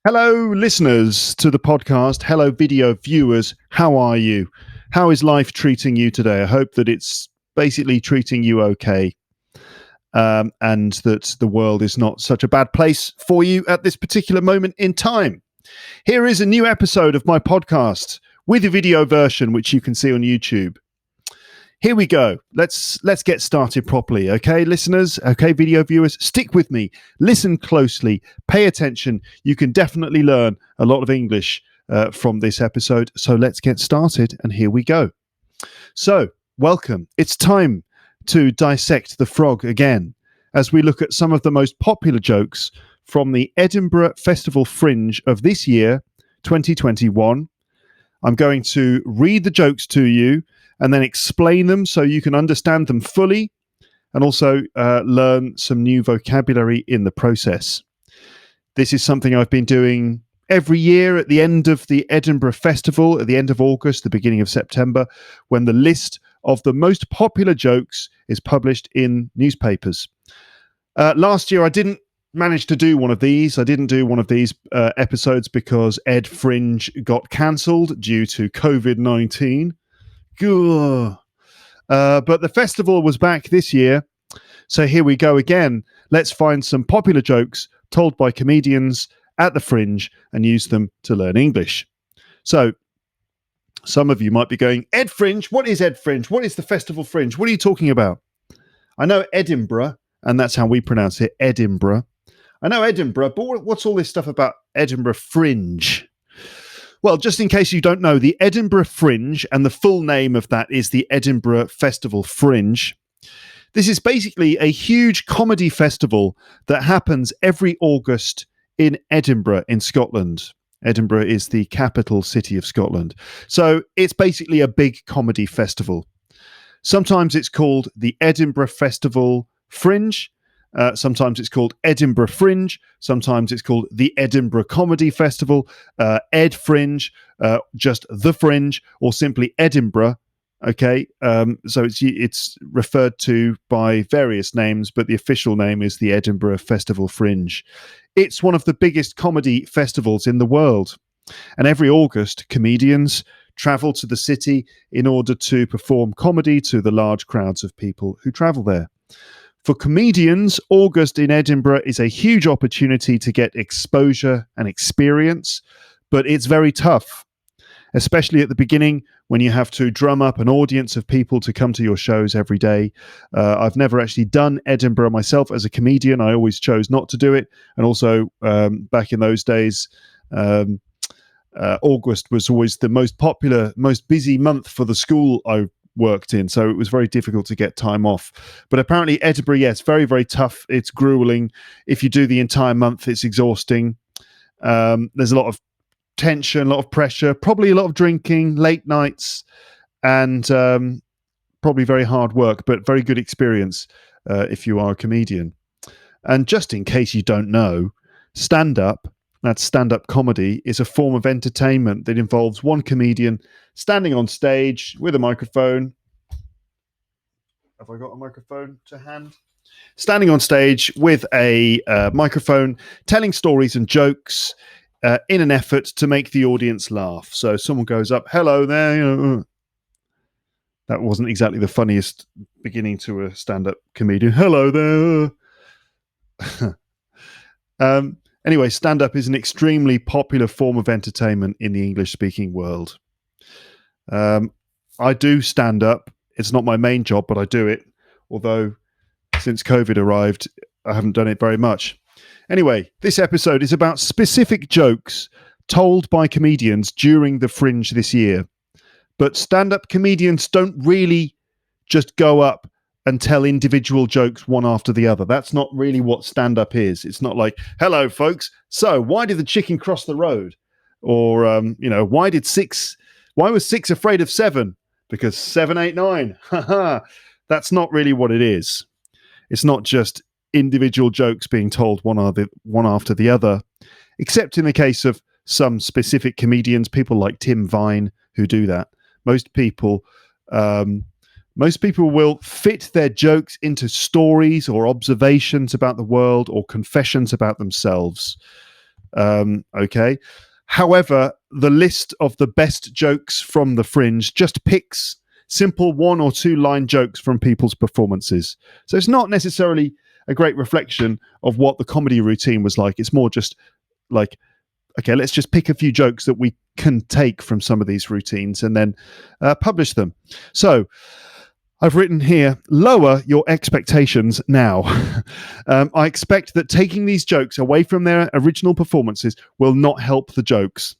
Hello, listeners to the podcast. Hello, video viewers. How are you? How is life treating you today? I hope that it's basically treating you okay, and that the world is not such a bad place for you at this particular moment in time. Here is a new episode of my podcast with a video version, which you can see on YouTube. Here we go. Let's get started properly. Okay, listeners, okay, video viewers, stick with me. Listen closely. Pay attention. You can definitely learn a lot of English from this episode. So let's get started, and here we go. So, welcome. It's time to dissect the frog again, as we look at some of the most popular jokes from the Edinburgh Festival Fringe of this year, 2021. I'm going to read the jokes to you and then explain them so you can understand them fully, and also learn some new vocabulary in the process. This is something I've been doing every year at the end of the Edinburgh Festival, at the end of August, the beginning of September, when the list of the most popular jokes is published in newspapers. Last year, I didn't manage to do one of these. I didn't do one of these episodes because Ed Fringe got cancelled due to COVID-19. But the festival was back this year, so here we go again. Let's find some popular jokes told by comedians at the Fringe and use them to learn English. So some of you might be going, Ed Fringe? What is Ed Fringe? What is the Festival Fringe? What are you talking about? I know Edinburgh, and that's how we pronounce it, Edinburgh. I know Edinburgh, but what's all this stuff about Edinburgh Fringe? Well, just in case you don't know, the Edinburgh Fringe, and the full name of that is the Edinburgh Festival Fringe. This is basically a huge comedy festival that happens every August in Edinburgh in Scotland. Edinburgh is the capital city of Scotland. So it's basically a big comedy festival. Sometimes it's called the Edinburgh Festival Fringe. Sometimes it's called Edinburgh Fringe. Sometimes it's called the Edinburgh Comedy Festival, Ed Fringe, just the Fringe, or simply Edinburgh. Okay, so it's referred to by various names, but the official name is the Edinburgh Festival Fringe. It's one of the biggest comedy festivals in the world, and every August, comedians travel to the city in order to perform comedy to the large crowds of people who travel there. For comedians, August in Edinburgh is a huge opportunity to get exposure and experience, but it's very tough, especially at the beginning when you have to drum up an audience of people to come to your shows every day. I've never actually done Edinburgh myself as a comedian. I always chose not to do it. And also, back in those days, August was always the most popular, most busy month for the school I worked in, so it was very difficult to get time off. But apparently Edinburgh, yes, very, very tough. It's grueling. If you do the entire month, it's exhausting. There's a lot of tension, a lot of pressure, probably a lot of drinking, late nights, and probably very hard work, but very good experience if you are a comedian. And just in case you don't know, stand-up, that's stand-up comedy, is a form of entertainment that involves one comedian standing on stage with a microphone. Have I got a microphone to hand? Standing on stage with a microphone, telling stories and jokes in an effort to make the audience laugh. So someone goes up, hello there. That wasn't exactly the funniest beginning to a stand-up comedian. Hello there. Anyway, stand-up is an extremely popular form of entertainment in the English-speaking world. I do stand-up. It's not my main job, but I do it. Although, since COVID arrived, I haven't done it very much. Anyway, this episode is about specific jokes told by comedians during the Fringe this year. But stand-up comedians don't really just go up and tell individual jokes one after the other. That's not really what stand-up is. It's not like, hello, folks. So, why did the chicken cross the road? Or, why was 6 afraid of 7? Because 7 ain't 9. That's not really what it is. It's not just individual jokes being told one after the other, except in the case of some specific comedians, people like Tim Vine, who do that. Most people will fit their jokes into stories or observations about the world or confessions about themselves. Okay. However, the list of the best jokes from the Fringe just picks simple 1 or 2 line jokes from people's performances. So it's not necessarily a great reflection of what the comedy routine was like. It's more just like, okay, let's just pick a few jokes that we can take from some of these routines and then publish them. So I've written here, lower your expectations now. I expect that taking these jokes away from their original performances will not help the jokes.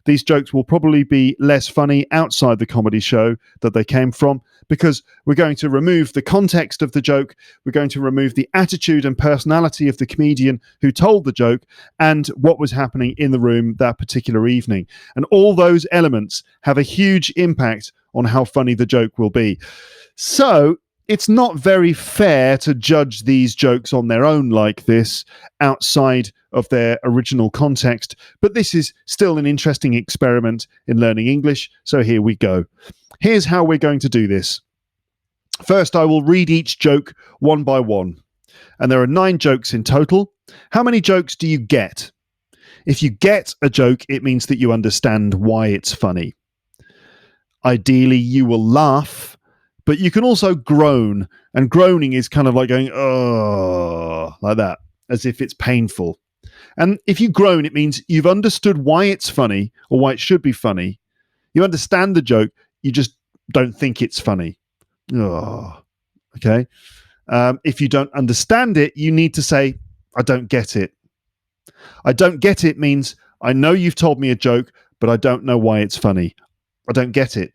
These jokes will probably be less funny outside the comedy show that they came from, because we're going to remove the context of the joke, we're going to remove the attitude and personality of the comedian who told the joke, and what was happening in the room that particular evening. And all those elements have a huge impact on how funny the joke will be. So it's not very fair to judge these jokes on their own like this, outside of their original context, but this is still an interesting experiment in learning English, so here we go. Here's how we're going to do this. First, I will read each joke one by one, and there are 9 jokes in total. How many jokes do you get? If you get a joke, it means that you understand why it's funny. Ideally, you will laugh, but you can also groan, and groaning is kind of like going, oh, like that, as if it's painful. And if you groan, it means you've understood why it's funny, or why it should be funny. You understand the joke, you just don't think it's funny. Oh, okay. If you don't understand it, you need to say, I don't get it. I don't get it means I know you've told me a joke, but I don't know why it's funny. I don't get it.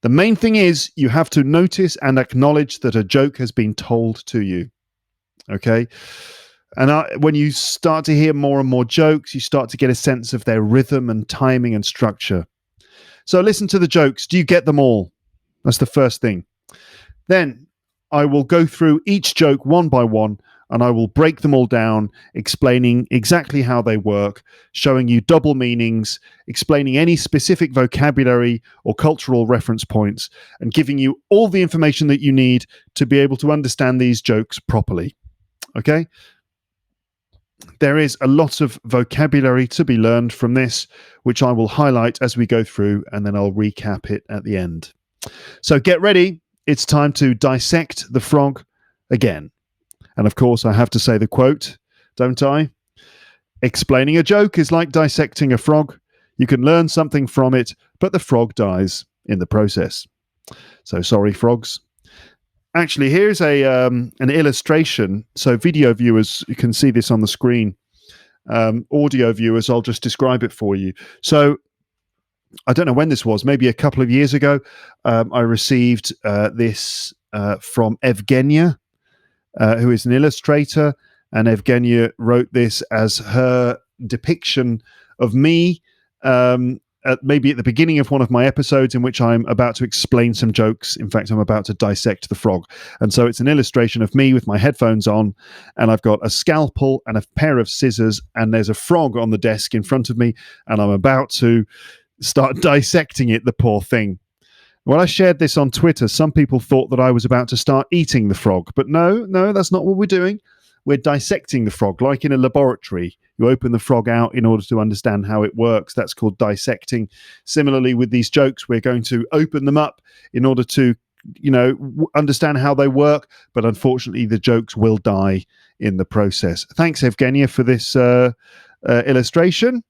The main thing is you have to notice and acknowledge that a joke has been told to you. Okay? And when you start to hear more and more jokes, you start to get a sense of their rhythm and timing and structure. So listen to the jokes. Do you get them all? That's the first thing. Then I will go through each joke one by one, and I will break them all down, explaining exactly how they work, showing you double meanings, explaining any specific vocabulary or cultural reference points, and giving you all the information that you need to be able to understand these jokes properly. Okay? There is a lot of vocabulary to be learned from this, which I will highlight as we go through, and then I'll recap it at the end. So get ready. It's time to dissect the frog again. And of course, I have to say the quote, don't I? Explaining a joke is like dissecting a frog. You can learn something from it, but the frog dies in the process. So sorry, frogs. Actually, here's an illustration. So video viewers, you can see this on the screen. Audio viewers, I'll just describe it for you. So I don't know when this was, maybe a couple of years ago. I received this from Evgenia, who is an illustrator, and Evgenia wrote this as her depiction of me, maybe at the beginning of one of my episodes in which I'm about to explain some jokes. In fact, I'm about to dissect the frog. And so it's an illustration of me with my headphones on, and I've got a scalpel and a pair of scissors, and there's a frog on the desk in front of me, and I'm about to start dissecting it, the poor thing. When I shared this on Twitter, some people thought that I was about to start eating the frog. But no, that's not what we're doing. We're dissecting the frog, like in a laboratory. You open the frog out in order to understand how it works. That's called dissecting. Similarly, with these jokes, we're going to open them up in order to, understand how they work. But unfortunately, the jokes will die in the process. Thanks, Evgenia, for this illustration.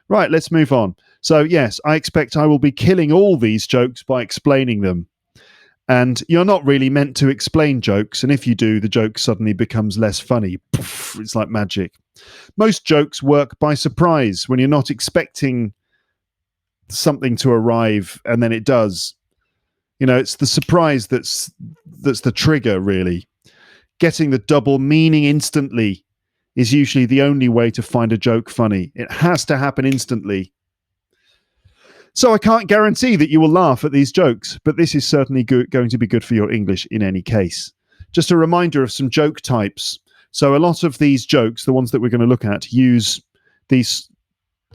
Right, let's move on. So yes, I expect I will be killing all these jokes by explaining them. And you're not really meant to explain jokes. And if you do, the joke suddenly becomes less funny. Poof, it's like magic. Most jokes work by surprise when you're not expecting something to arrive, and then it does. It's the surprise that's the trigger, really. Getting the double meaning instantly is usually the only way to find a joke funny. It has to happen instantly. So I can't guarantee that you will laugh at these jokes, but this is certainly going to be good for your English in any case. Just a reminder of some joke types. So a lot of these jokes, the ones that we're going to look at, use these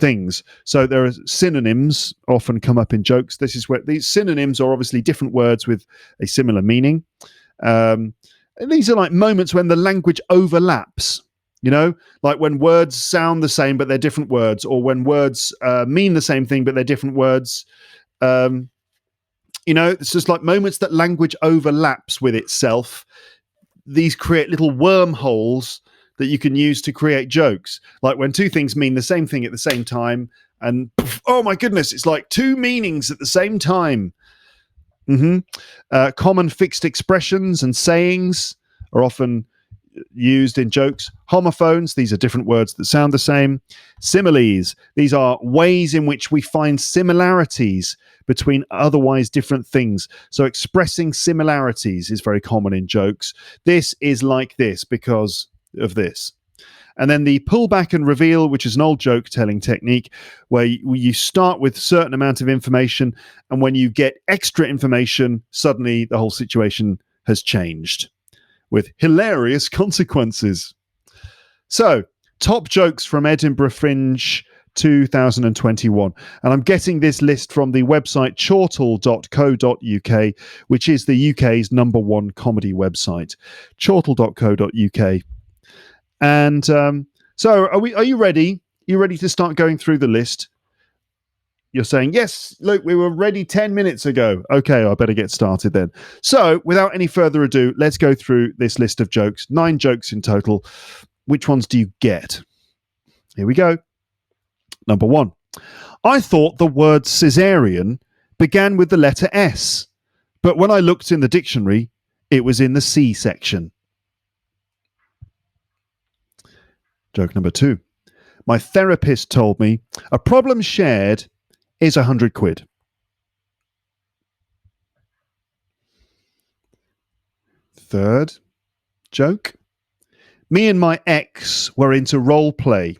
things. So there are synonyms often come up in jokes. This is where these synonyms are obviously different words with a similar meaning. These are like moments when the language overlaps. You know, like when words sound the same, but they're different words, or when words mean the same thing, but they're different words. It's just like moments that language overlaps with itself. These create little wormholes that you can use to create jokes. Like when two things mean the same thing at the same time, and oh my goodness, it's like two meanings at the same time. Common fixed expressions and sayings are often used in jokes. Homophones, these are different words that sound the same. Similes, these are ways in which we find similarities between otherwise different things. So expressing similarities is very common in jokes. This is like this because of this. And then the pull back and reveal, which is an old joke telling technique where you start with a certain amount of information, and when you get extra information, suddenly the whole situation has changed with hilarious consequences. So, top jokes from Edinburgh Fringe 2021. And I'm getting this list from the website chortle.co.uk, which is the UK's #1 comedy website. Chortle.co.uk. And so are you ready? You ready to start going through the list? You're saying, yes, look, we were ready 10 minutes ago. Okay, I better get started then. So without any further ado, let's go through this list of jokes. 9 jokes in total. Which ones do you get? Here we go. Number 1. I thought the word cesarean began with the letter S, but when I looked in the dictionary, it was in the C section. Joke number 2. My therapist told me a problem shared is 100 quid. Third joke. Me and my ex were into role play.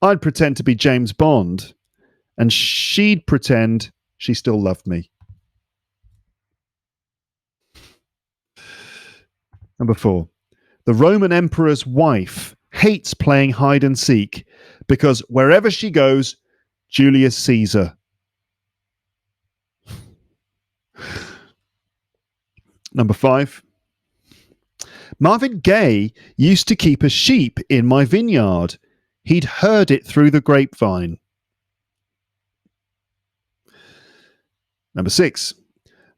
I'd pretend to be James Bond, and she'd pretend she still loved me. Number 4. The Roman emperor's wife hates playing hide and seek because wherever she goes, Julius Caesar. Number 5. Marvin Gaye used to keep a sheep in my vineyard. He'd heard it through the grapevine. Number 6.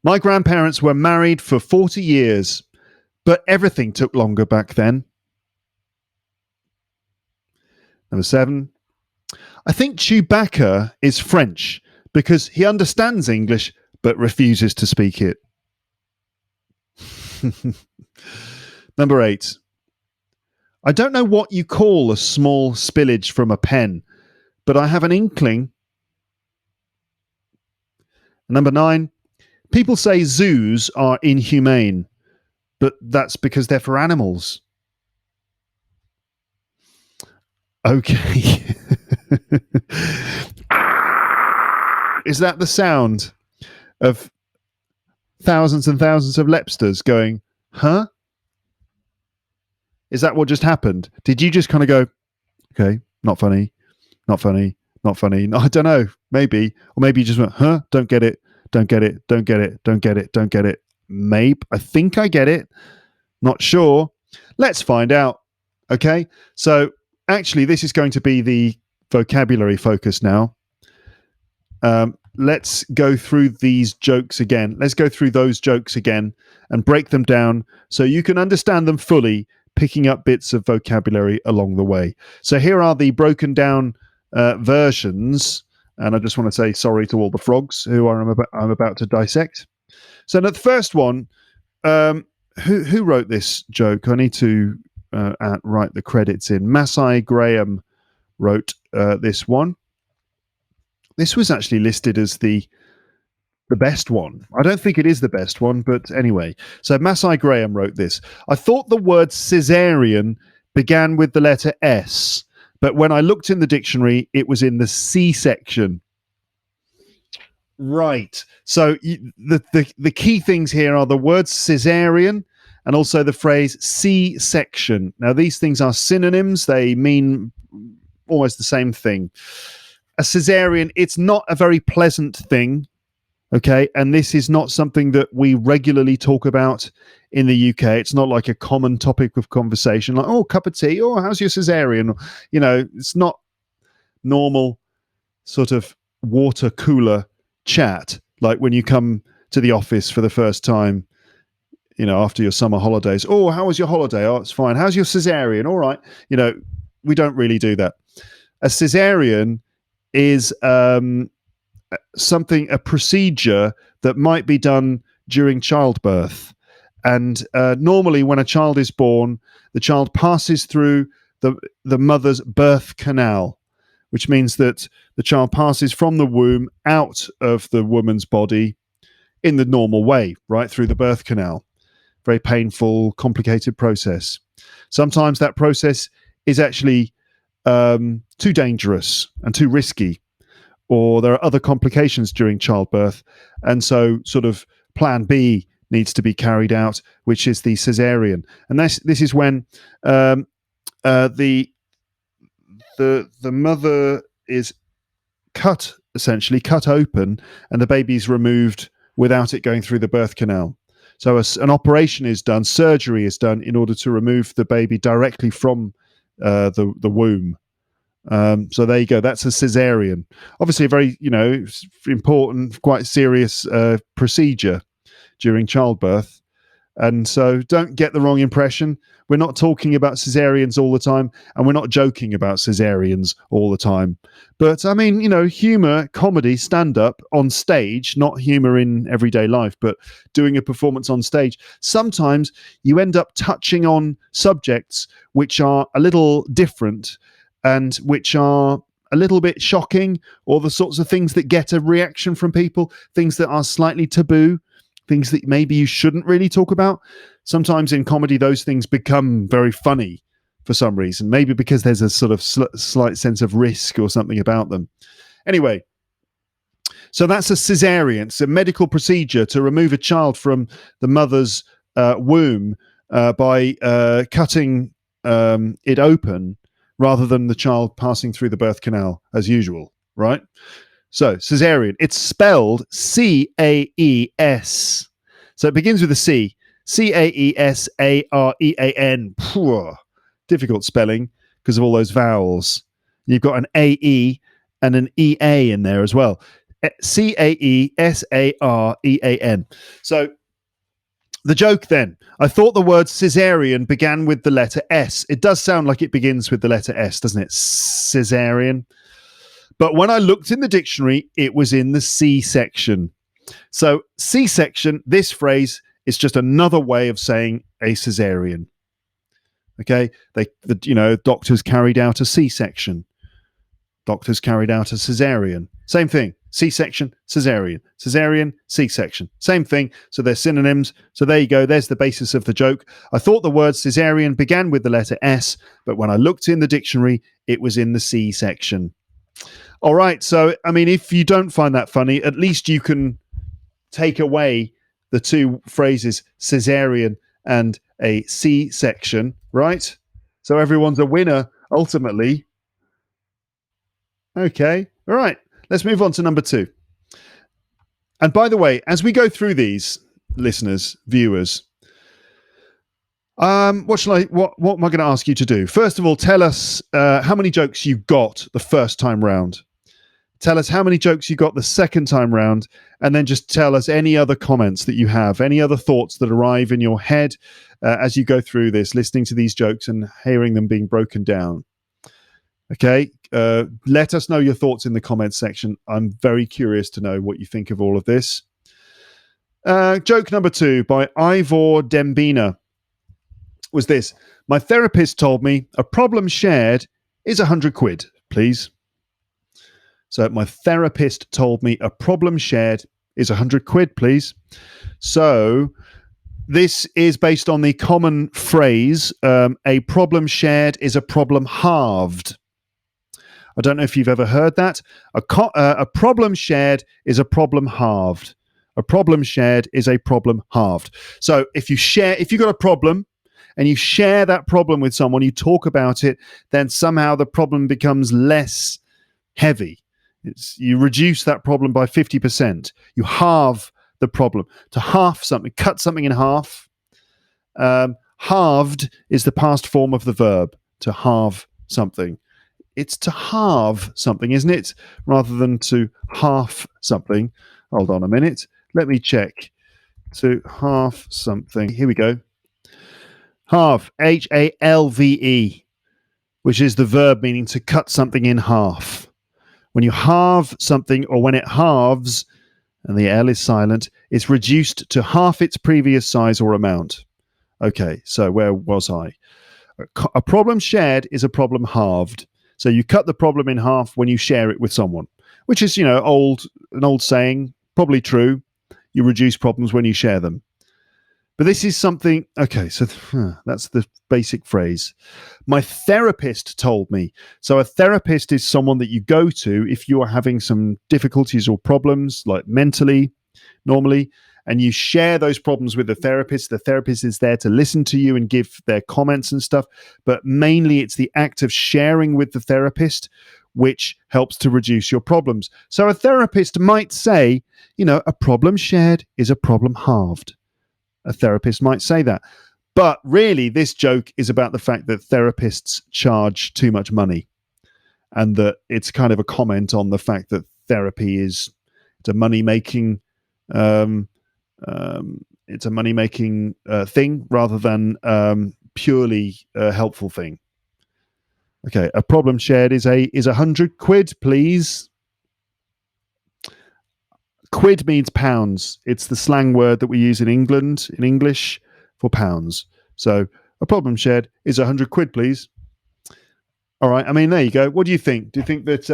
My grandparents were married for 40 years, but everything took longer back then. Number 7. I think Chewbacca is French because he understands English but refuses to speak it. Number 8. I don't know what you call a small spillage from a pen, but I have an inkling. Number 9. People say zoos are inhumane, but that's because they're for animals. Okay. Is that the sound of thousands and thousands of lepsters going, huh? Is that what just happened? Did you just kind of go, okay, not funny, not funny, not funny? No, I don't know, maybe. Or maybe you just went, huh? Don't get it, don't get it, don't get it, don't get it, don't get it. Maybe. I think I get it. Not sure. Let's find out. Okay. So actually, this is going to be the vocabulary focus now. Let's go through these jokes again. Let's go through those jokes again and break them down so you can understand them fully, picking up bits of vocabulary along the way. So here are the broken down versions. And I just want to say sorry to all the frogs who I'm about to dissect. So the first one, who wrote this joke? I need to write the credits in. Masai Graham wrote this one. This was actually listed as the best one. I don't think it is the best one, but anyway. So Masai Graham wrote this. I thought the word cesarean began with the letter S, but when I looked in the dictionary, it was in the C section. Right. So the key things here are the word cesarean and also the phrase C-section. Now, these things are synonyms. They mean almost the same thing. A cesarean, it's not a very pleasant thing. Okay, and this is not something that we regularly talk about in the UK. It's not like a common topic of conversation, like, oh, cup of tea, oh, how's your cesarean? You know, it's not normal sort of water cooler chat, like when you come to the office for the first time, you know, after your summer holidays. Oh, how was your holiday? Oh, it's fine. How's your cesarean? All right. You know, we don't really do that. A cesarean is a procedure that might be done during childbirth. And normally when a child is born, the child passes through the mother's birth canal, which means that the child passes from the womb out of the woman's body in the normal way, right through the birth canal. Very painful, complicated process. Sometimes that process is actually too dangerous and too risky, or there are other complications during childbirth. And so sort of plan B needs to be carried out, which is the cesarean. And this is when the mother is essentially cut open, and the baby's removed without it going through the birth canal. So an operation is done, surgery is done in order to remove the baby directly from the womb. So there you go. That's a cesarean. Obviously, a very important, quite serious procedure during childbirth. And so don't get the wrong impression. We're not talking about cesareans all the time, and we're not joking about cesareans all the time. But I mean, humor, comedy, stand-up on stage, not humor in everyday life, but doing a performance on stage. Sometimes you end up touching on subjects which are a little different and which are a little bit shocking, or the sorts of things that get a reaction from people, things that are slightly taboo, things that maybe you shouldn't really talk about. Sometimes in comedy, those things become very funny for some reason, maybe because there's a sort of slight sense of risk or something about them. Anyway, so that's a cesarean. It's a medical procedure to remove a child from the mother's womb by cutting it open rather than the child passing through the birth canal as usual, right? So, cesarean, it's spelled C-A-E-S. So it begins with a C. C-A-E-S-A-R-E-A-N. Difficult spelling because of all those vowels. You've got an A-E and an E-A in there as well. C-A-E-S-A-R-E-A-N. So, the joke then. I thought the word cesarean began with the letter S. It does sound like it begins with the letter S, doesn't it? Cesarean. But when I looked in the dictionary, it was in the C section. So C-section, this phrase is just another way of saying a cesarean. Okay, doctors carried out a C-section. Doctors carried out a cesarean. Same thing. C-section, cesarean. Cesarean, C-section. Same thing. So they're synonyms. So there you go. There's the basis of the joke. I thought the word cesarean began with the letter S, but when I looked in the dictionary, it was in the C section. All right. So, I mean, if you don't find that funny, at least you can take away the two phrases cesarean and a C-section, right? So everyone's a winner, ultimately. Okay. All right. Let's move on to number 2. And by the way, as we go through these, listeners, viewers, what am I going to ask you to do? First of all, tell us how many jokes you got the first time round. Tell us how many jokes you got the second time round, and then just tell us any other comments that you have, any other thoughts that arrive in your head as you go through this, listening to these jokes and hearing them being broken down. Okay, let us know your thoughts in the comments section. I'm very curious to know what you think of all of this. Joke number 2 by Ivor Dembina was this. My therapist told me a problem shared is 100 quid, please. So my therapist told me a problem shared is 100 quid, please. So this is based on the common phrase, a problem shared is a problem halved. I don't know if you've ever heard that. A problem shared is a problem halved. A problem shared is a problem halved. So if you've got a problem and you share that problem with someone, you talk about it, then somehow the problem becomes less heavy. You reduce that problem by 50%. You halve the problem. To half something, cut something in half. Halved is the past form of the verb, to halve something. It's to halve something, isn't it? Rather than to half something. Hold on a minute. Let me check. To half something. Here we go. Halve, Halve, which is the verb meaning to cut something in half. When you halve something, or when it halves, and the L is silent, it's reduced to half its previous size or amount. Okay, so where was I? A problem shared is a problem halved. So you cut the problem in half when you share it with someone, which is, an old saying, probably true. You reduce problems when you share them. But this is something, okay, so that's the basic phrase. My therapist told me. So a therapist is someone that you go to if you are having some difficulties or problems, like mentally, normally, and you share those problems with the therapist. The therapist is there to listen to you and give their comments and stuff. But mainly it's the act of sharing with the therapist which helps to reduce your problems. So a therapist might say, a problem shared is a problem halved. A therapist might say that. But really, this joke is about the fact that therapists charge too much money, and that it's kind of a comment on the fact that therapy is a money-making thing rather than purely a helpful thing. Okay, a problem shared is 100 quid, please. Quid means pounds. It's the slang word that we use in England, in English, for pounds. So a problem shared is 100 quid, please. All right. I mean, there you go. What do you think? Do you think that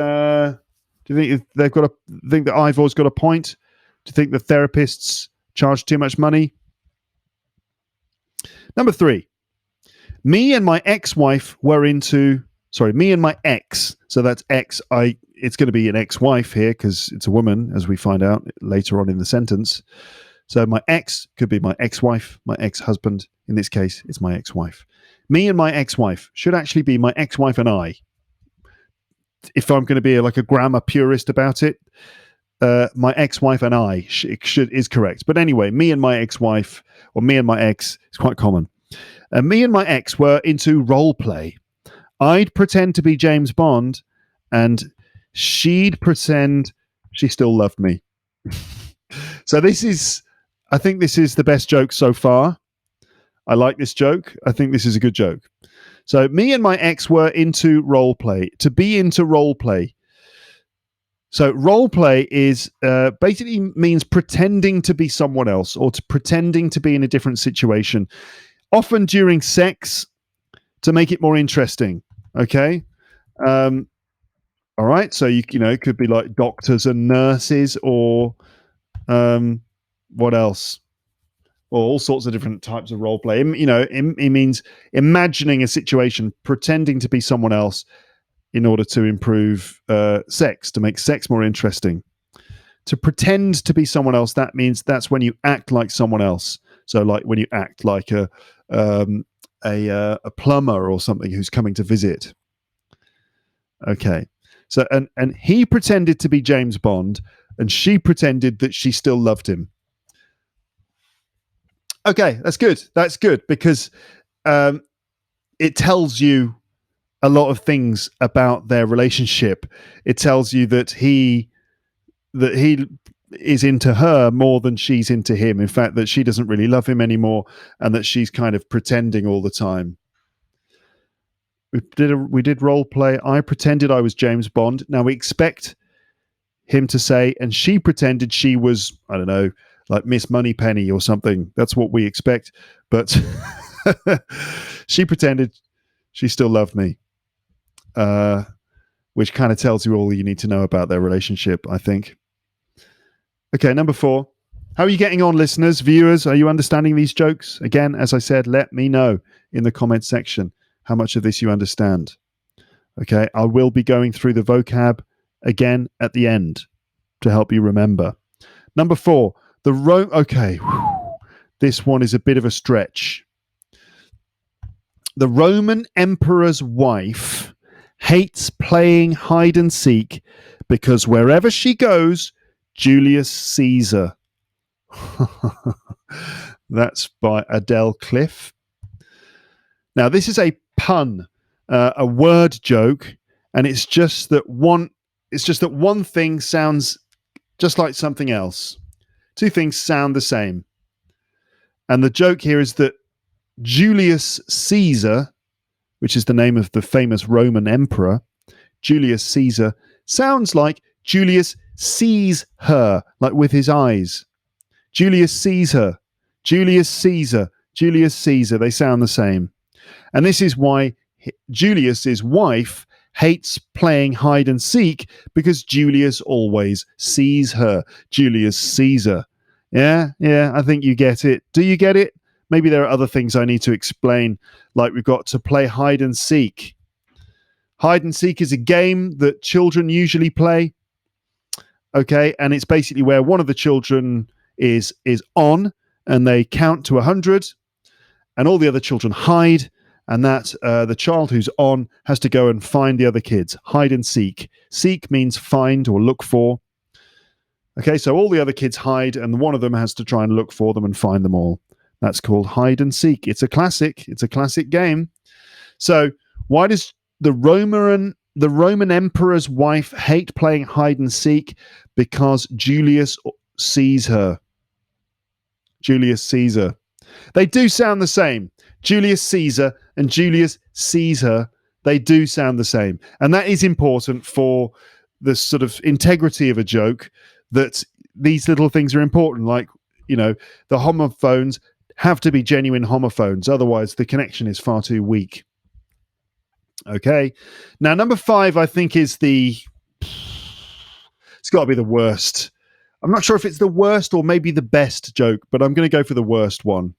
think that Ivor's got a point? Do you think the therapists charge too much money? Number 3. Me and my ex-wife were into. Sorry, me and my ex. So that's ex. It's going to be an ex-wife here because it's a woman, as we find out later on in the sentence. So my ex could be my ex-wife, my ex-husband. In this case, it's my ex-wife. Me and my ex-wife should actually be my ex-wife and I. If I'm going to be like a grammar purist about it, my ex-wife and I is correct. But anyway, me and my ex-wife, or me and my ex, is quite common. Me and my ex were into role play. I'd pretend to be James Bond, and she'd pretend she still loved me. So I think this is the best joke so far. I like this joke. I think this is a good joke. So me and my ex were into role play. To be into role play. So role play is basically means pretending to be someone else, or pretending to be in a different situation, often during sex, to make it more interesting. Okay. All right. So it could be like doctors and nurses, or what else? Well, all sorts of different types of role play. It means imagining a situation, pretending to be someone else in order to improve sex, to make sex more interesting. To pretend to be someone else, that means that's when you act like someone else. So like when you act like a plumber or something who's coming to visit. Okay. So and he pretended to be James Bond, and she pretended that she still loved him. Okay, that's good. That's good because it tells you a lot of things about their relationship. It tells you that he is into her more than she's into him. In fact, that she doesn't really love him anymore, and that she's kind of pretending all the time. We did role play. I pretended I was James Bond. Now we expect him to say, and she pretended she was, I don't know, like Miss Moneypenny or something. That's what we expect. But she pretended she still loved me, which kind of tells you all you need to know about their relationship, I think. Okay, number 4. How are you getting on, listeners, viewers? Are you understanding these jokes? Again, as I said, let me know in the comment section how much of this you understand. Okay, I will be going through the vocab again at the end to help you remember. Number 4, okay, this one is a bit of a stretch. The Roman emperor's wife hates playing hide and seek because wherever she goes, Julius sees her. That's by Adele Cliff. Now, this is a pun, a word joke, and it's just that one thing sounds just like something else. Two things sound the same. And the joke here is that Julius Caesar, which is the name of the famous Roman emperor, Julius Caesar, sounds like Julius sees her, like with his eyes. Julius sees her. Julius Caesar. Julius Caesar. They sound the same. And this is why Julius's wife hates playing hide and seek, because Julius always sees her. Julius Caesar. Yeah, I think you get it. Do you get it? Maybe there are other things I need to explain, like we've got to play hide and seek. Hide and seek is a game that children usually play. Okay, and it's basically where one of the children is on, and they count to 100, and all the other children hide, and that the child who's on has to go and find the other kids. Hide and seek. Seek means find or look for. Okay, so all the other kids hide, and one of them has to try and look for them and find them all. That's called hide and seek. It's a classic. It's a classic game. So why does the Roman emperor's wife hate playing hide and seek? Because Julius sees her. Julius Caesar. They do sound the same. Julius Caesar and Julius sees her. They do sound the same. And that is important for the sort of integrity of a joke, that these little things are important. Like, the homophones have to be genuine homophones. Otherwise, the connection is far too weak. Okay. Now, number 5, I think, is it's got to be the worst. I'm not sure if it's the worst or maybe the best joke, but I'm going to go for the worst one.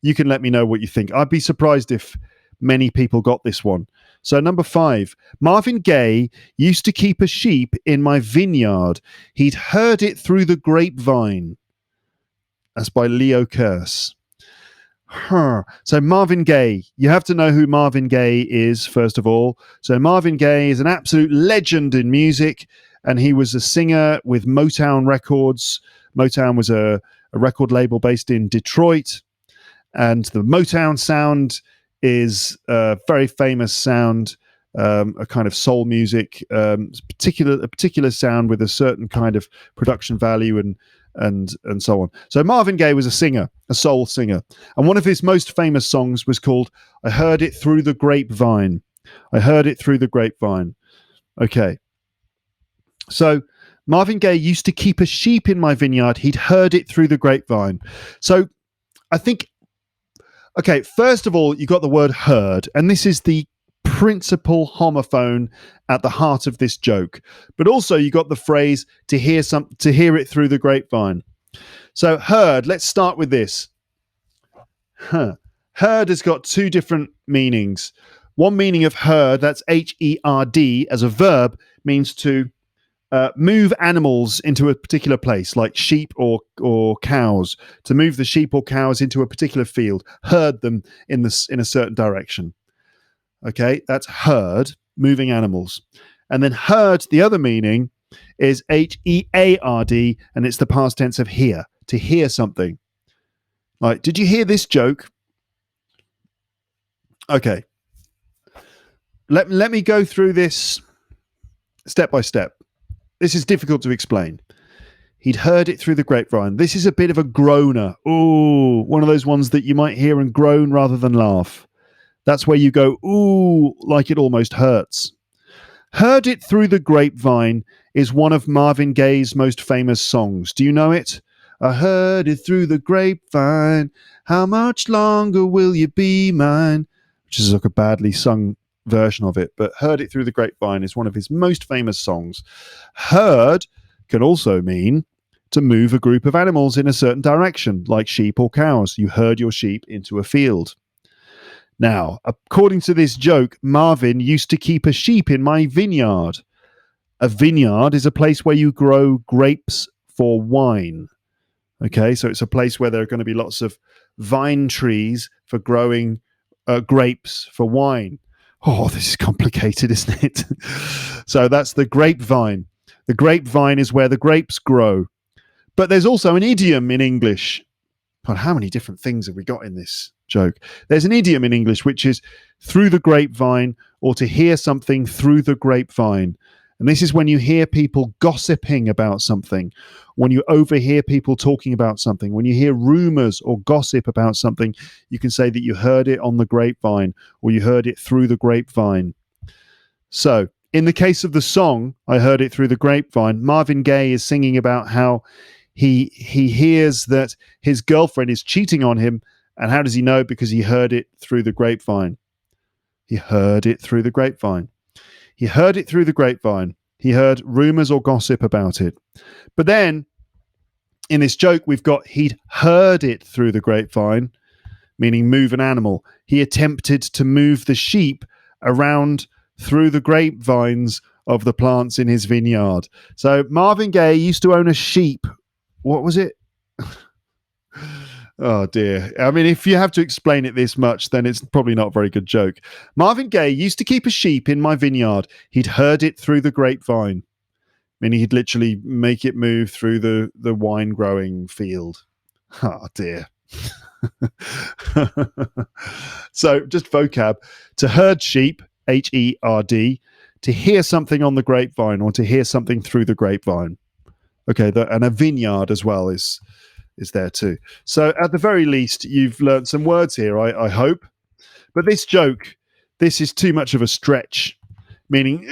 You can let me know what you think. I'd be surprised if many people got this one. So number 5, Marvin Gaye used to keep a sheep in my vineyard. He'd heard it through the grapevine. That's by Leo Kearse. So Marvin Gaye, you have to know who Marvin Gaye is, first of all. So Marvin Gaye is an absolute legend in music, and he was a singer with Motown Records. Motown was a record label based in Detroit, and the Motown sound is a very famous sound, a kind of soul music, a particular sound with a certain kind of production value and so on. So Marvin Gaye was a singer, a soul singer, and one of his most famous songs was called "I Heard It Through the Grapevine." I heard it through the grapevine. Okay. So Marvin Gaye used to keep a sheep in my vineyard. He'd heard it through the grapevine. So I think, okay, first of all, you got the word heard, and this is the principal homophone at the heart of this joke. But also you got the phrase to hear it through the grapevine. So heard, let's start with this. Heard has got 2 different meanings. One meaning of heard, that's H-E-R-D, as a verb, means to move animals into a particular place, like sheep or cows. To move the sheep or cows into a particular field, herd them in a certain direction. Okay, that's herd, moving animals. And then heard, the other meaning, is H-E-A-R-D, and it's the past tense of hear, to hear something. Like, did you hear this joke? Okay. Let me go through this step by step. This is difficult to explain. He'd heard it through the grapevine. This is a bit of a groaner. Ooh, one of those ones that you might hear and groan rather than laugh. That's where you go, ooh, like it almost hurts. Heard It Through the Grapevine is one of Marvin Gaye's most famous songs. Do you know it? I heard it through the grapevine. How much longer will you be mine? Which is like a badly sung version of it, but Heard It Through the Grapevine is one of his most famous songs. Heard can also mean to move a group of animals in a certain direction, like sheep or cows. You herd your sheep into a field. Now, according to this joke, Marvin used to keep a sheep in my vineyard. A vineyard is a place where you grow grapes for wine. Okay, so it's a place where there are going to be lots of vine trees for growing grapes for wine. Oh, this is complicated, isn't it? So that's the grapevine. The grapevine is where the grapes grow. But there's also an idiom in English. God, how many different things have we got in this joke? There's an idiom in English which is through the grapevine, or to hear something through the grapevine. And this is when you hear people gossiping about something, when you overhear people talking about something, when you hear rumors or gossip about something, you can say that you heard it on the grapevine, or you heard it through the grapevine. So, in the case of the song, I Heard It Through the Grapevine, Marvin Gaye is singing about how he hears that his girlfriend is cheating on him. And how does he know? Because he heard it through the grapevine. He heard it through the grapevine. He heard it through the grapevine. He heard rumors or gossip about it. But then, in this joke, we've got he'd heard it through the grapevine, meaning move an animal. He attempted to move the sheep around through the grapevines of the plants in his vineyard. So Marvin Gaye used to own a sheep. What was it? Oh dear. I mean, if you have to explain it this much, then it's probably not a very good joke. Marvin Gaye used to keep a sheep in my vineyard. He'd heard it through the grapevine. Meaning he'd literally make it move through the wine growing field. Oh dear. So just vocab. To herd sheep, H-E-R-D, to hear something on the grapevine, or to hear something through the grapevine. Okay, and a vineyard as well is there too. So at the very least, you've learned some words here, I hope. But this joke, this is too much of a stretch, meaning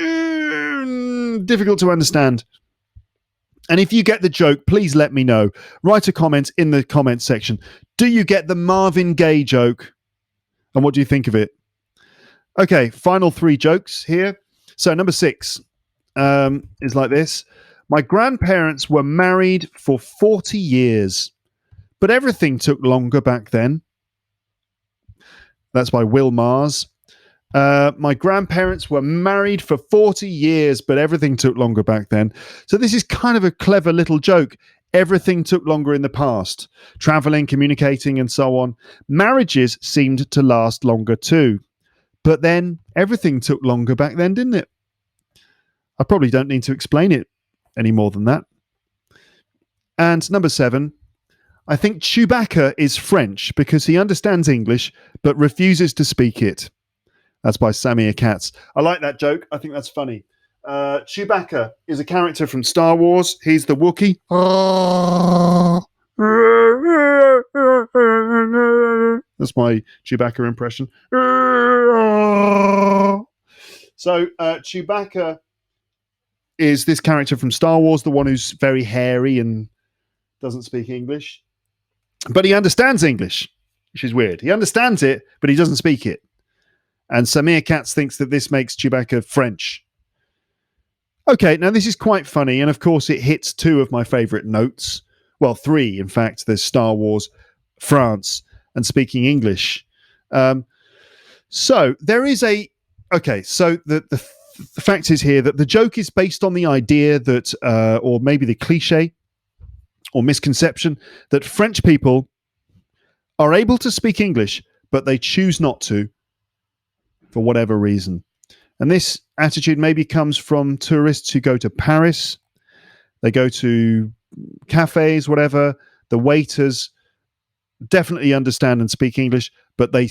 difficult to understand. And if you get the joke, please let me know. Write a comment in the comment section. Do you get the Marvin Gaye joke? And what do you think of it? Okay, final 3 jokes here. So number 6 is like this. My grandparents were married for 40 years, but everything took longer back then. That's by Will Mars. My grandparents were married for 40 years, but everything took longer back then. So this is kind of a clever little joke. Everything took longer in the past. Traveling, communicating, and so on. Marriages seemed to last longer too. But then everything took longer back then, didn't it? I probably don't need to explain it any more than that. And number 7, I think Chewbacca is French because he understands English but refuses to speak it. That's by Samir Katz. I like that joke. I think that's funny. Chewbacca is a character from Star Wars. He's the Wookiee. That's my Chewbacca impression. So Chewbacca is this character from Star Wars, the one who's very hairy and doesn't speak English. But he understands English, which is weird. He understands it, but he doesn't speak it. And Samir Katz thinks that this makes Chewbacca French. Okay, now this is quite funny, and of course it hits 2 of my favourite notes. Well, 3, in fact. There's Star Wars, France, and speaking English. So there is a... Okay, so the fact is here that the joke is based on the idea that, or maybe the cliche or misconception, that French people are able to speak English, but they choose not to for whatever reason. And this attitude maybe comes from tourists who go to Paris. They go to cafes, whatever. The waiters definitely understand and speak English, but they,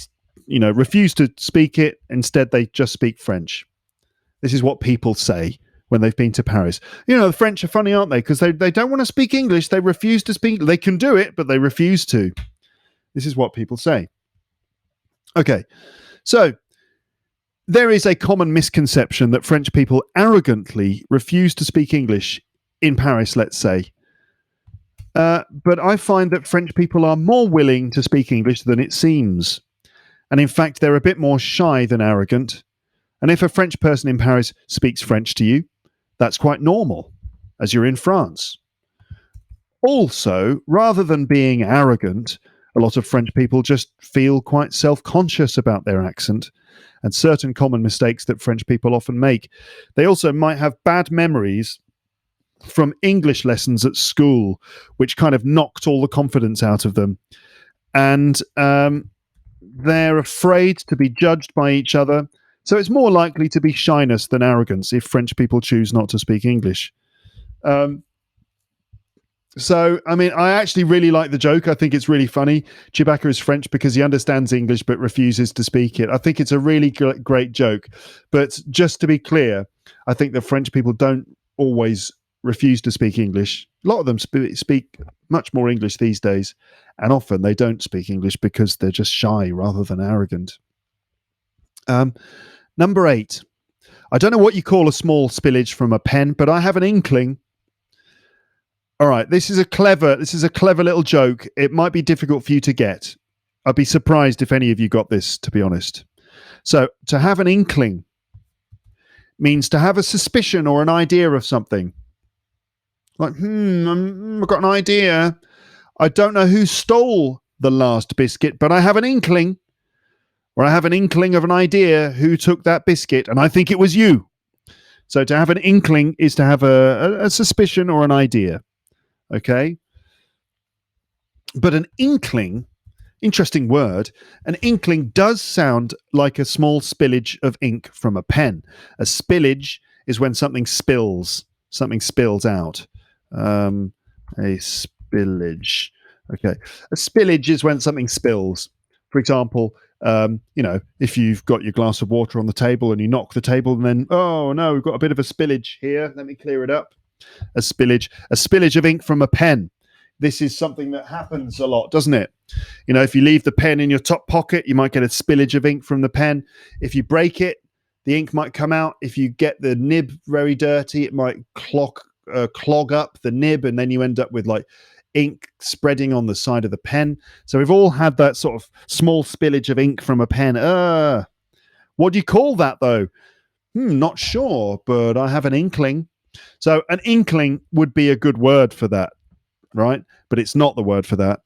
refuse to speak it. Instead, they just speak French. This is what people say when they've been to Paris. The French are funny, aren't they? Because they don't want to speak English. They refuse to speak. They can do it, but they refuse to. This is what people say. Okay, so there is a common misconception that French people arrogantly refuse to speak English in Paris, let's say. But I find that French people are more willing to speak English than it seems. And in fact, they're a bit more shy than arrogant. And if a French person in Paris speaks French to you, that's quite normal, as you're in France. Also, rather than being arrogant, a lot of French people just feel quite self-conscious about their accent and certain common mistakes that French people often make. They also might have bad memories from English lessons at school, which kind of knocked all the confidence out of them. And they're afraid to be judged by each other. So it's more likely to be shyness than arrogance if French people choose not to speak English. So, I mean, I actually really like the joke. I think it's really funny. Chewbacca is French because he understands English but refuses to speak it. I think it's a really great joke. But just to be clear, I think the French people don't always refuse to speak English. A lot of them speak much more English these days, and often they don't speak English because they're just shy rather than arrogant. Number 8. I don't know what you call a small spillage from a pen, but I have an inkling. All right, this is a clever little joke. It might be difficult for you to get. I'd be surprised if any of you got this, to be honest. So, to have an inkling means to have a suspicion or an idea of something. Like, I've got an idea. I don't know who stole the last biscuit, but I have an inkling. Or I have an inkling of an idea who took that biscuit, and I think it was you. So, to have an inkling is to have a suspicion or an idea. Okay. But an inkling, interesting word, an inkling does sound like a small spillage of ink from a pen. A spillage is when something spills out. A spillage. Okay. A spillage is when something spills. For example, if you've got your glass of water on the table and you knock the table and then, oh no, we've got a bit of a spillage here. Let me clear it up. A spillage of ink from a pen. This is something that happens a lot, doesn't it? If you leave the pen in your top pocket, you might get a spillage of ink from the pen. If you break it, the ink might come out. If you get the nib very dirty, it might clog up the nib, and then you end up with like ink spreading on the side of the pen. So we've all had that sort of small spillage of ink from a pen. What do you call that though? Not sure, but I have an inkling. So an inkling would be a good word for that, right? But it's not the word for that.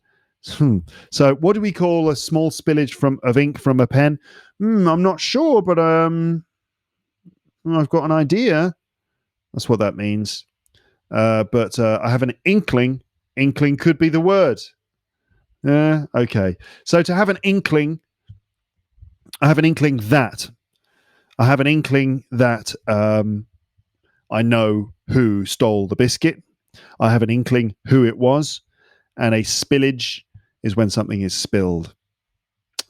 So what do we call a small spillage of ink from a pen? I'm not sure, but I've got an idea. That's what that means. But I have an inkling. Inkling could be the word. Okay. So to have an inkling, I have an inkling that I know who stole the biscuit. I have an inkling who it was. And a spillage is when something is spilled.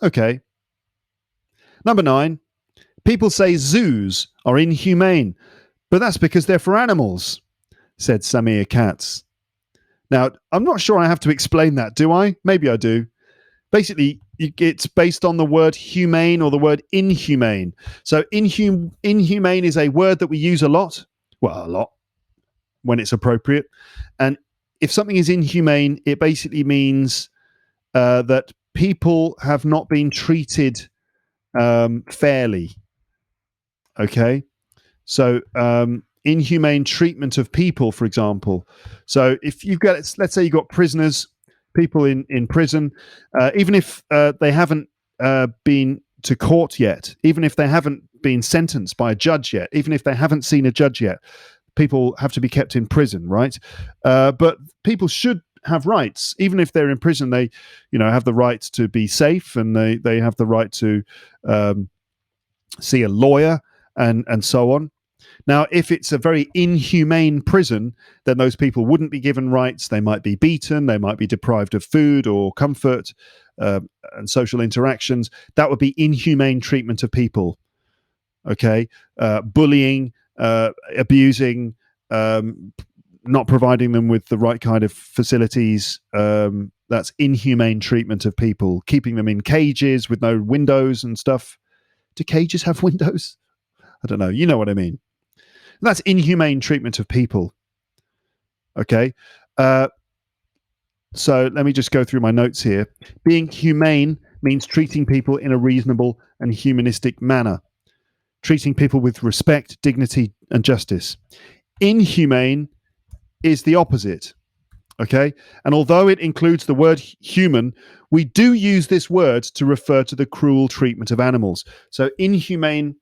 Okay. Number 9. People say zoos are inhumane, but that's because they're for animals, said Samir Katz. Now, I'm not sure I have to explain that, do I? Maybe I do. Basically, it's based on the word humane or the word inhumane. So inhumane is a word that we use a lot. Well, a lot when it's appropriate. And if something is inhumane, it basically means that people have not been treated fairly. Okay? So inhumane treatment of people, for example. So if you've got, let's say you've got prisoners, people in prison, even if they haven't been to court yet, even if they haven't been sentenced by a judge yet, even if they haven't seen a judge yet, people have to be kept in prison, right? But people should have rights, even if they're in prison. They, have the right to be safe, and they have the right to see a lawyer and so on. Now, if it's a very inhumane prison, then those people wouldn't be given rights. They might be beaten. They might be deprived of food or comfort and social interactions. That would be inhumane treatment of people. Okay, bullying, abusing, not providing them with the right kind of facilities. That's inhumane treatment of people. Keeping them in cages with no windows and stuff. Do cages have windows? I don't know. You know what I mean. That's inhumane treatment of people. Okay. So let me just go through my notes here. Being humane means treating people in a reasonable and humanistic manner. Treating people with respect, dignity, and justice. Inhumane is the opposite. Okay. And although it includes the word human, we do use this word to refer to the cruel treatment of animals. So inhumane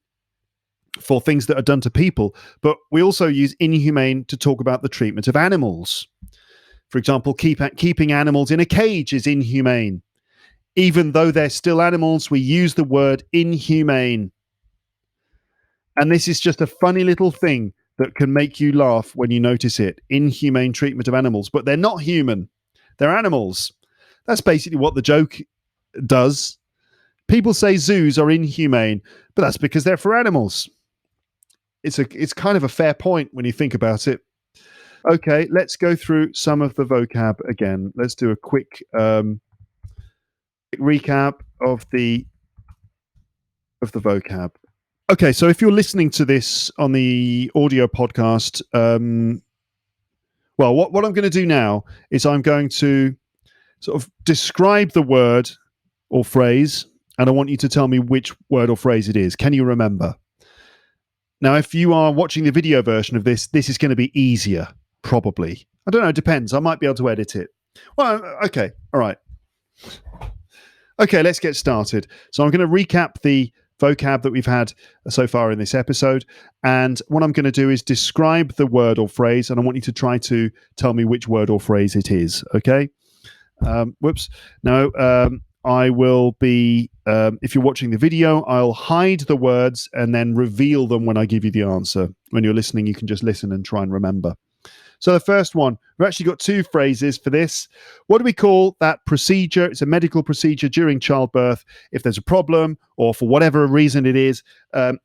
for things that are done to people, but we also use inhumane to talk about the treatment of animals. For example, keeping animals in a cage is inhumane. Even though they're still animals, we use the word inhumane. And this is just a funny little thing that can make you laugh when you notice it. Inhumane treatment of animals, but they're not human. They're animals. That's basically what the joke does. People say zoos are inhumane, but that's because they're for animals. It's kind of a fair point when you think about it. Okay, let's go through some of the vocab again. Let's do a quick recap of the vocab. Okay, so if you're listening to this on the audio podcast, well, what I'm going to do now is I'm going to sort of describe the word or phrase, and I want you to tell me which word or phrase it is. Can you remember? Now, if you are watching the video version of this is going to be easier, probably. I don't know, it depends. I might be able to edit it. Well, okay, all right. Okay, let's get started. So I'm going to recap the vocab that we've had so far in this episode, and what I'm going to do is describe the word or phrase, and I want you to try to tell me which word or phrase it is. Okay. I will be, if you're watching the video, I'll hide the words and then reveal them when I give you the answer. When you're listening, you can just listen and try and remember. So the first one, we've actually got two phrases for this. What do we call that procedure? It's a medical procedure during childbirth. If there's a problem or for whatever reason it is,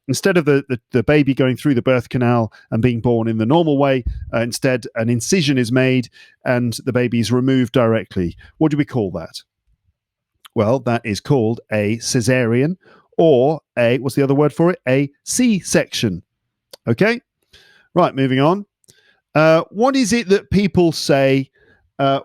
instead of the baby going through the birth canal and being born in the normal way, instead an incision is made and the baby is removed directly. What do we call that? Well, that is called a cesarean, or what's the other word for it? A C-section. Okay? Right, moving on. What is it that people say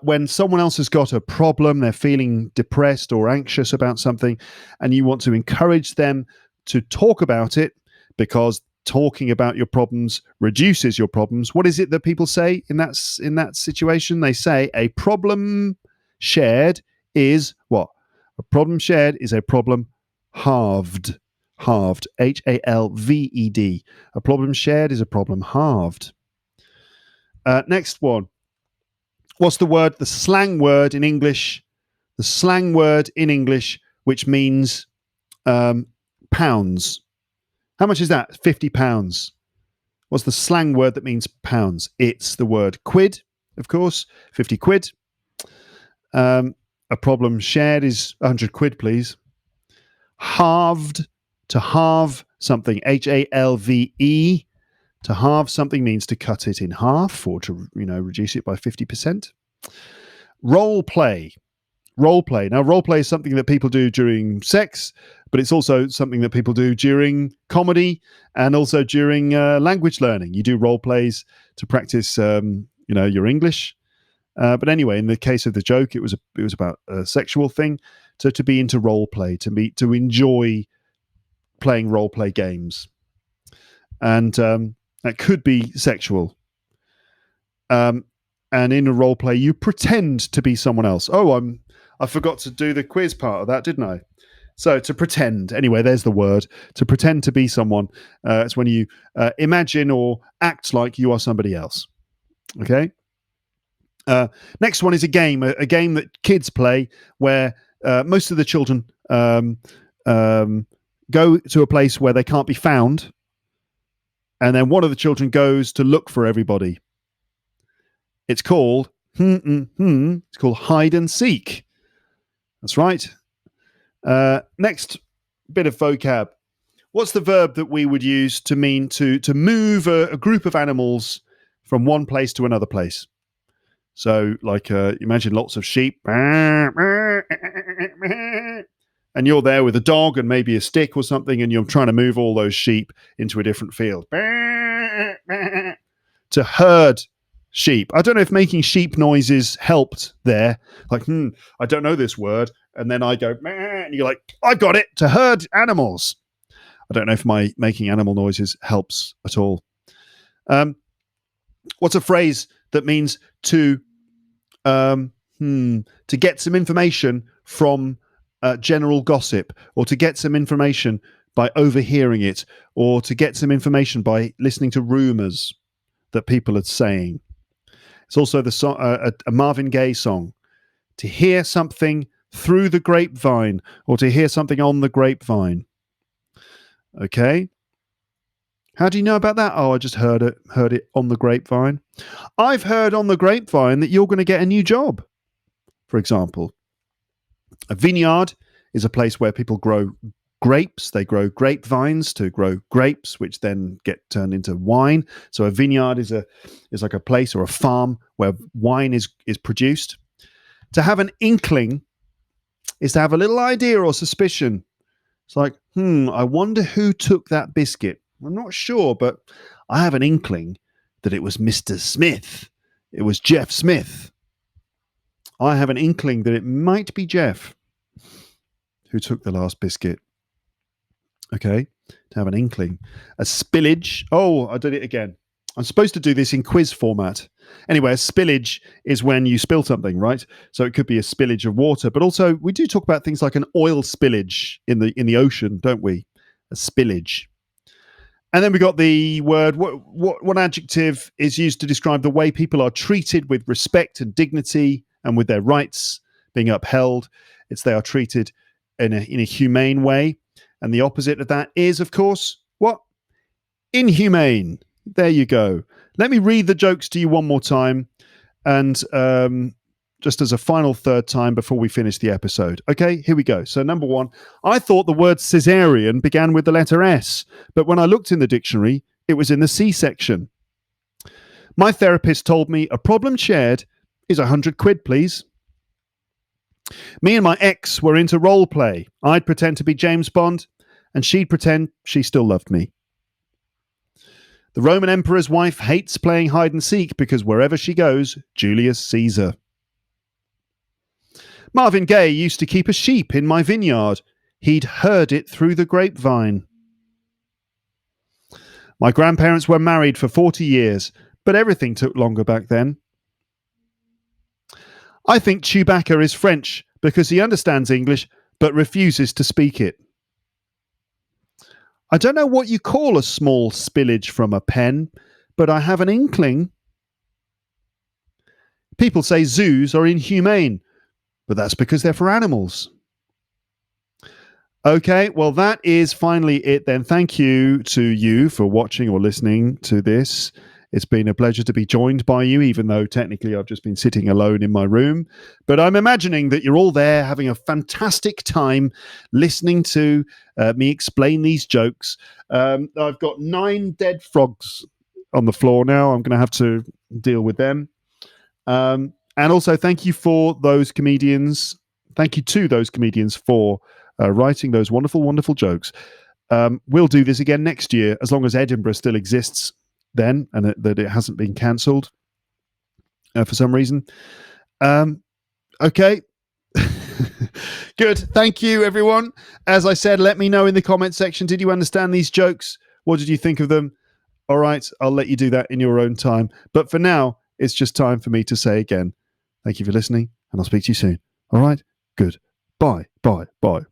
when someone else has got a problem, they're feeling depressed or anxious about something, and you want to encourage them to talk about it because talking about your problems reduces your problems? What is it that people say in that situation? They say a problem shared is what? A problem shared is a problem halved. Halved. H-A-L-V-E-D. A problem shared is a problem halved. Next one. What's the slang word in English? The slang word in English, which means pounds. How much is that? 50 pounds. What's the slang word that means pounds? It's the word quid, of course. 50 quid. A problem shared is 100 quid, please. Halved, to halve something. H-A-L-V-E. To halve something means to cut it in half or to, reduce it by 50%. Role play. Role play. Now, role play is something that people do during sex, but it's also something that people do during comedy and also during language learning. You do role plays to practice, your English. But anyway, in the case of the joke, it was about a sexual thing. So to be into role play, to enjoy playing role play games, and that could be sexual. And in a role play, you pretend to be someone else. Oh, I forgot to do the quiz part of that, didn't I? So to pretend. Anyway, there's the word. To pretend to be someone. It's when you imagine or act like you are somebody else. Okay. Next one is a game that kids play where most of the children go to a place where they can't be found, and then one of the children goes to look for everybody. It's called it's called hide and seek. That's right. Next bit of vocab. What's the verb that we would use to mean to move a group of animals from one place to another place? So, like, imagine lots of sheep, and you're there with a dog and maybe a stick or something, and you're trying to move all those sheep into a different field. To herd sheep. I don't know if making sheep noises helped there. Like, I don't know this word. And then I go, and you're like, I've got it. To herd animals. I don't know if my making animal noises helps at all. What's a phrase that means to get some information from general gossip, or to get some information by overhearing it, or to get some information by listening to rumors that people are saying? It's also the song, a Marvin Gaye song. To hear something through the grapevine, or to hear something on the grapevine. Okay. How do you know about that? Oh, I just heard it on the grapevine. I've heard on the grapevine that you're going to get a new job, for example. A vineyard is a place where people grow grapes. They grow grapevines to grow grapes, which then get turned into wine. So a vineyard is like a place or a farm where wine is produced. To have an inkling is to have a little idea or suspicion. It's like, I wonder who took that biscuit. I'm not sure, but I have an inkling that it was Mr. Smith. It was Jeff Smith. I have an inkling that it might be Jeff who took the last biscuit. Okay, to have an inkling. A spillage. Oh, I did it again. I'm supposed to do this in quiz format. Anyway, a spillage is when you spill something, right? So it could be a spillage of water, but also we do talk about things like an oil spillage in the ocean, don't we? A spillage. And then we got the word, what adjective is used to describe the way people are treated with respect and dignity and with their rights being upheld? It's they are treated in a humane way. And the opposite of that is, of course, what? Inhumane. There you go. Let me read the jokes to you one more time. And just as a final third time before we finish the episode. Okay, here we go. So number one, I thought the word cesarean began with the letter S, but when I looked in the dictionary, it was in the C section. My therapist told me a problem shared is 100 quid, please. Me and my ex were into role play. I'd pretend to be James Bond, and she'd pretend she still loved me. The Roman emperor's wife hates playing hide and seek because wherever she goes, Julius sees her. Marvin Gaye used to keep a sheep in my vineyard. He'd heard it through the grapevine. My grandparents were married for 40 years, but everything took longer back then. I think Chewbacca is French because he understands English but refuses to speak it. I don't know what you call a small spillage from a pen, but I have an inkling. People say zoos are inhumane, but that's because they're for animals. Okay, well, that is finally it then. Thank you to you for watching or listening to this. It's been a pleasure to be joined by you, even though technically I've just been sitting alone in my room. But I'm imagining that you're all there having a fantastic time listening to me explain these jokes. I've got 9 dead frogs on the floor now. I'm going to have to deal with them. And also, thank you for those comedians. Thank you to those comedians for writing those wonderful, wonderful jokes. We'll do this again next year, as long as Edinburgh still exists then, and that it hasn't been cancelled for some reason. Okay. Good. Thank you, everyone. As I said, let me know in the comment section, did you understand these jokes? What did you think of them? All right, I'll let you do that in your own time. But for now, it's just time for me to say again, thank you for listening, and I'll speak to you soon. All right? Good. Bye. Bye. Bye.